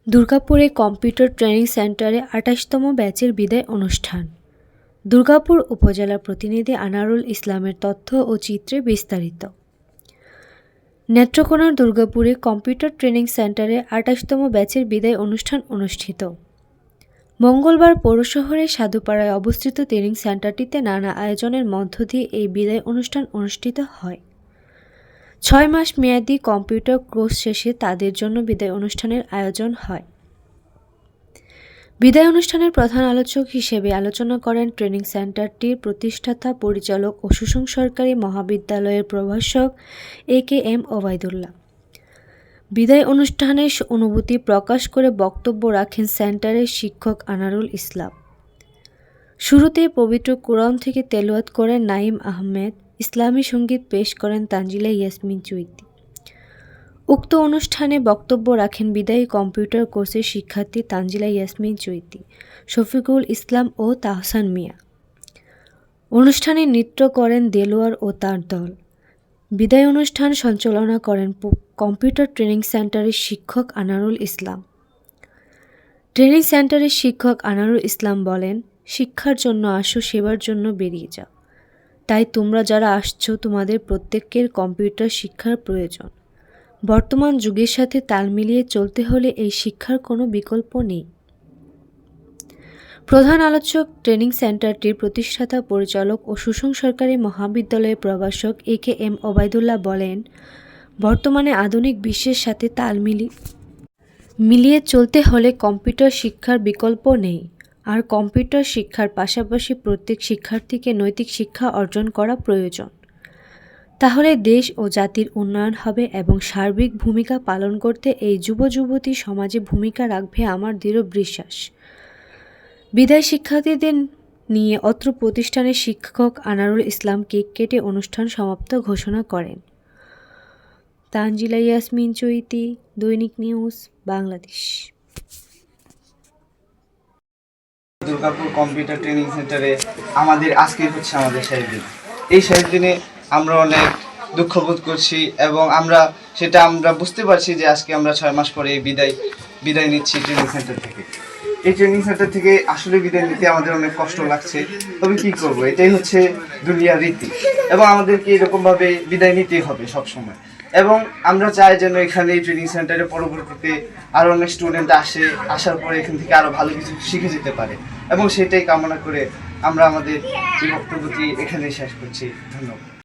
দুর্গাপুরে computer training সেন্টারে ২৮তম ব্যাচের বিদায় অনুষ্ঠান। দুর্গাপুর উপজেলা প্রতিনিধি আনারুল ইসলামের তথ্য ও চিত্রে বিস্তারিত। নেত্রকোনার দুর্গাপুরে কম্পিউটার ট্রেনিং সেন্টারে ২৮তম ব্যাচের বিদায় অনুষ্ঠান অনুষ্ঠিত। মঙ্গলবার পৌর শহরের সাধুপাড়ায় অবস্থিত ট্রেনিং সেন্টারটিতে নানা আয়োজনের মধ্য দিয়ে এই বিদায় অনুষ্ঠান অনুষ্ঠিত হয়। ৬ মাস মেয়াদী কম্পিউটার কোর্স শেষে তাদের জন্য বিদায় অনুষ্ঠানের আয়োজন হয়। বিদায় অনুষ্ঠানের প্রধান আলোচক হিসেবে আলোচনা করেন ট্রেনিং সেন্টারটির প্রতিষ্ঠাতা পরিচালক ও সুসং সরকারি মহাবিদ্যালয়ের প্রভাষক AKM ওবায়দুল্লাহ। বিদায় অনুষ্ঠানে অনুভূতি প্রকাশ করে বক্তব্য রাখেন সেন্টারের শিক্ষক আনারুল ইসলাম। শুরুতেই পবিত্র কোরআন থেকে তেলাওয়াত করেন নাঈম আহমেদ, ইসলামী সঙ্গীত পেশ করেন তানজিলা ইয়াসমিন চুইতি। উক্ত অনুষ্ঠানে বক্তব্য রাখেন বিদায়ী কম্পিউটার কোর্সের শিক্ষার্থী তানজিলা ইয়াসমিন চুইতি, শফিকুল ইসলাম ও তাহসান মিয়া। অনুষ্ঠানে নৃত্য করেন দেলোয়ার ও তার দল। বিদায় অনুষ্ঠান সঞ্চালনা করেন কম্পিউটার ট্রেনিং সেন্টারের শিক্ষক আনারুল ইসলাম। ট্রেনিং সেন্টারের শিক্ষক আনারুল ইসলাম বলেন, শিক্ষার জন্য আসো, সেবার জন্য বেরিয়ে যাও। তাই তোমরা যারা আসছো, তোমাদের প্রত্যেকের কম্পিউটার শিক্ষার প্রয়োজন। বর্তমান যুগের সাথে তাল মিলিয়ে চলতে হলে এই শিক্ষার কোনো বিকল্প নেই। প্রধান আলোচক ট্রেনিং সেন্টারটির প্রতিষ্ঠাতা পরিচালক ও সুসং সরকারি মহাবিদ্যালয়ের প্রভাষক AKM ওবায়দুল্লাহ বলেন, বর্তমানে আধুনিক বিশ্বের সাথে তাল মিলিয়ে চলতে হলে কম্পিউটার শিক্ষার বিকল্প নেই। আর কম্পিউটার শিক্ষার পাশাপাশি প্রত্যেক শিক্ষার্থীকে নৈতিক শিক্ষা অর্জন করা প্রয়োজন। তাহলে দেশ ও জাতির উন্নয়ন হবে এবং সার্বিক ভূমিকা পালন করতে এই যুবতী সমাজে ভূমিকা রাখবে আমার দৃঢ় বিশ্বাস। বিদায় শিক্ষার্থীদের নিয়ে অত্র প্রতিষ্ঠানের শিক্ষক আনারুল ইসলাম কেক কেটে অনুষ্ঠান সমাপ্ত ঘোষণা করেন। তানজিলা ইয়াসমিন চুইতি, দৈনিক news, Bangladesh. Durgapur computer training সেন্টারে আমাদের আজকে হচ্ছে আমাদের শেষ দিন। এই শেষ দিনে আমরা অনেক দুঃখ বোধ করছি এবং আমরা বুঝতে পারছি যে আজকে আমরা 6 মাস পরে বিদায় নিচ্ছি ট্রেনিং সেন্টার থেকে। এই ট্রেনিং সেন্টার থেকে আসলে বিদায় নিতে আমাদের অনেক কষ্ট লাগছে, তবে কি করব, এটাই হচ্ছে দুনিয়ার রীতি এবং আমাদেরকে এরকমভাবে বিদায় নিতেই হবে সব সময়। এবং আমরা চাই যেন এখানে এই ট্রেনিং সেন্টারে পরবর্তীতে আরও অনেক স্টুডেন্ট আসার পরে এখান থেকে আরও ভালো কিছু শিখে যেতে পারে এবং সেটাই কামনা করে আমরা আমাদের এই বক্তব্যটি এখানেই শেষ করছি। ধন্যবাদ।